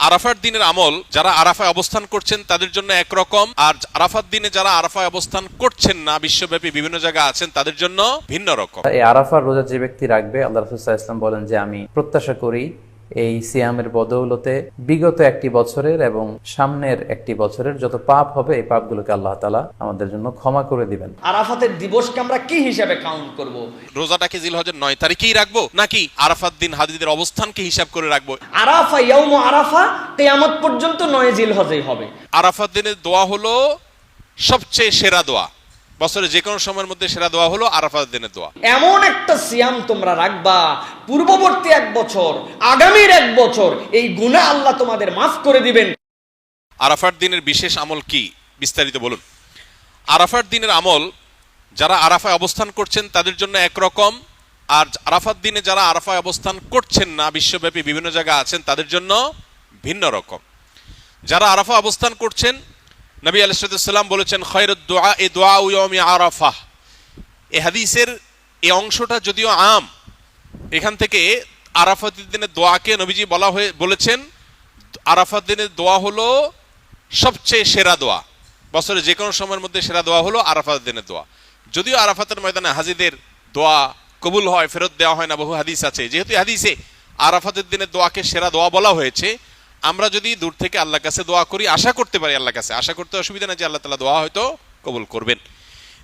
আরাফার দিনের আমল যারা আরাফায় অবস্থান করছেন তাদের জন্য একরকম, আর আরাফার দিনে যারা আরাফায় অবস্থান করছেন না, বিশ্বব্যাপী বিভিন্ন জায়গায় আছেন, তাদের জন্য ভিন্ন রকম। এই আরাফার রোজা যে ব্যক্তি রাখবে, আল্লাহ রাসূল সাল্লাল্লাহু আলাইহি ওয়াসাল্লাম বলেন যে আমি প্রত্যাশা করি এই সিয়ামের বদৌলতে বিগত একটি বছরের এবং সামনের একটি বছরের যত পাপ হবে এই পাপগুলোকে আল্লাহ তাআলা আমাদের জন্য ক্ষমা করে দিবেন। আরাফাতের দিবসকে আমরা কি হিসাবে কাউন্ট করব? রোজাটাকে জিলহজের 9 তারিখেই রাখবো নাকি আরাফাত দিন হাজিদের অবস্থানকে হিসাব করে রাখবো? আরাফা ইয়াউমু আরাফা কিয়ামত পর্যন্ত 9 জিলহজেই হবে। আরাফাত দিনের দোয়া হলো সবচেয়ে সেরা দোয়া, বছরে যে কোনো সময়ের মধ্যে সেরা দোয়া হলো আরাফাত দিনের দোয়া। এমন একটা সিয়াম তোমরা রাখবা, পূর্ববর্তী 1 বছর, আগামীর 1 বছর এই গুনাহ আল্লাহ তোমাদের মাফ করে দিবেন। আরাফার দিনের বিশেষ আমল কি, বিস্তারিত বলুন। আরাফার দিনের আমল যারা আরাফায় অবস্থান করছেন তাদের জন্য একরকম, আর আরাফাত দিনে যারা আরাফায় অবস্থান করছেন না, বিশ্বব্যাপী বিভিন্ন জায়গায় আছেন, তাদের জন্য ভিন্ন রকম। যারা আরাফা অবস্থান করছেন, নবী আলাইহিস সালাম বলেছেন খায়রুদ দুআ এ দুআ ইয়াউমি আরাফা। এই হাদিসের এই অংশটা যদিও আম, এখান থেকে আরাফাতের দিনের দোয়াকে নবীজি বলেছেন আরাফাত দিনের দোয়া হলো সবচেয়ে সেরা দোয়া, বছরে যে কোনো সময়ের মধ্যে সেরা দোয়া হলো আরাফাত দিনের দোয়া। যদিও আরাফাতের ময়দানে হাজিদের দোয়া কবুল হয়, ফেরত দেওয়া হয় না, বহু হাদিস আছে। যেহেতু হাদিসে আরাফাতের দিনের দোয়াকে সেরা দোয়া বলা হয়েছে, আমরা যদি দূর থেকে আল্লাহর কাছে দোয়া করি, আশা করতে পারি আল্লাহর কাছে, আশা করতে অসুবিধা না যে আল্লাহ তাআলা দোয়া হয়তো কবুল করবেন।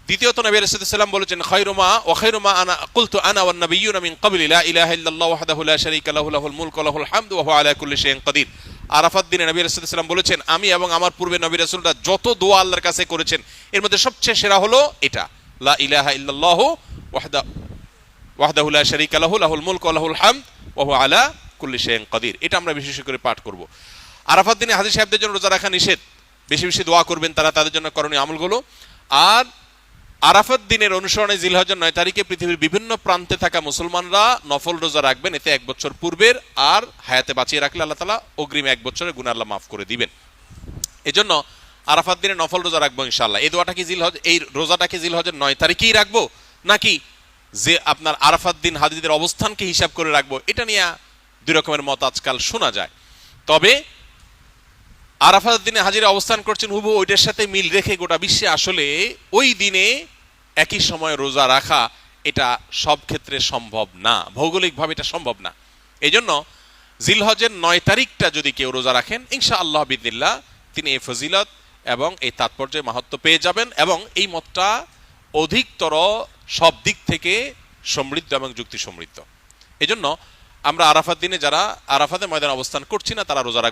দ্বিতীয়ত নবী আলাইহিস সালাম বলেছেন খায়রুমা আনা কুলতু আনা ওয়ান নাবিয়্যুনা মিন ক্বাবলি লা ইলাহা ইল্লাল্লাহু ওয়াহদাহু লা শারীকা লাহু লাহুল মুলকু ওয়া লাহুল হামদু ওয়া হুয়া আলা কুল্লি শাইইন কাদির। আরাফাত দিনে নবী আলাইহিস সালাম বলেছেন আমি এবং আমার পূর্বে নবী রাসূলরা যত দোয়া আল্লাহর কাছে করেছেন এর মধ্যে সবচেয়ে সেরা হলো এটা, লা ইলাহা ইল্লাল্লাহু ওয়াহদাহু লা শারীকা লাহু লাহুল মুলকু ওয়া লাহুল হামদ ওয়া হুয়া আলা কুল্লি শাইইন কাদির। এটা আমরা বিশেষ করে পাঠ করব। আরাফাত দিনে হাজী সাহেবদের জন্য রোজা রাখা নিষেধ, বেশি বেশি দোয়া করবেন তারা, তাদের জন্য করণীয় আমলগুলো। আর আরাফাত দিনের অনুসরণে জিলহজের 9 তারিখে পৃথিবীর বিভিন্ন প্রান্তে থাকা মুসলমানরা নফল রোজা রাখবেন, এতে 1 বছর পূর্বের আর হায়াতে বাঁচিয়ে রাখলে আল্লাহ তাআলা অগ্রিম 1 বছরের গুনাহ আল্লাহ মাফ করে দিবেন। এজন্য আরাফাত দিনে নফল রোজা রাখবো ইনশাআল্লাহ। এই দোয়াটা কি এই রোজাটাকে জিলহজের 9 তারিখেই রাখবো নাকি যে আপনার আরাফাত দিন হাজিদের অবস্থানকে হিসাব করে রাখবো, এটা নিয়ে দুই রকমের মত আজকাল শোনা যায়। তবে আরাফাত দিনে হাজিরা অবস্থান করছেন হুবহু ওইটার সাথে মিল রেখে গোটা বিশ্বে আসলে ওই দিনে একই সময় রোজা রাখা এটা সব ক্ষেত্রে সম্ভব না, ভৌগোলিকভাবে এটা সম্ভব না। এই জন্য জিলহজের 9 তারিখটা যদি কেউ রোজা রাখেন ইনশাআল্লাহ বিদিল্লাহ তিনি এই ফজিলত এবং এই তাৎপর্য মাহাত্ম্য পেয়ে যাবেন, এবং এই মতটা অধিকতর সব দিক থেকে সমৃদ্ধ এবং যুক্তি সমৃদ্ধ। এই জন্য আমরা আরাফাত দিনে যারা আরাফাতের ময়দানে অবস্থান করছি না তারা রোজা রাখবো।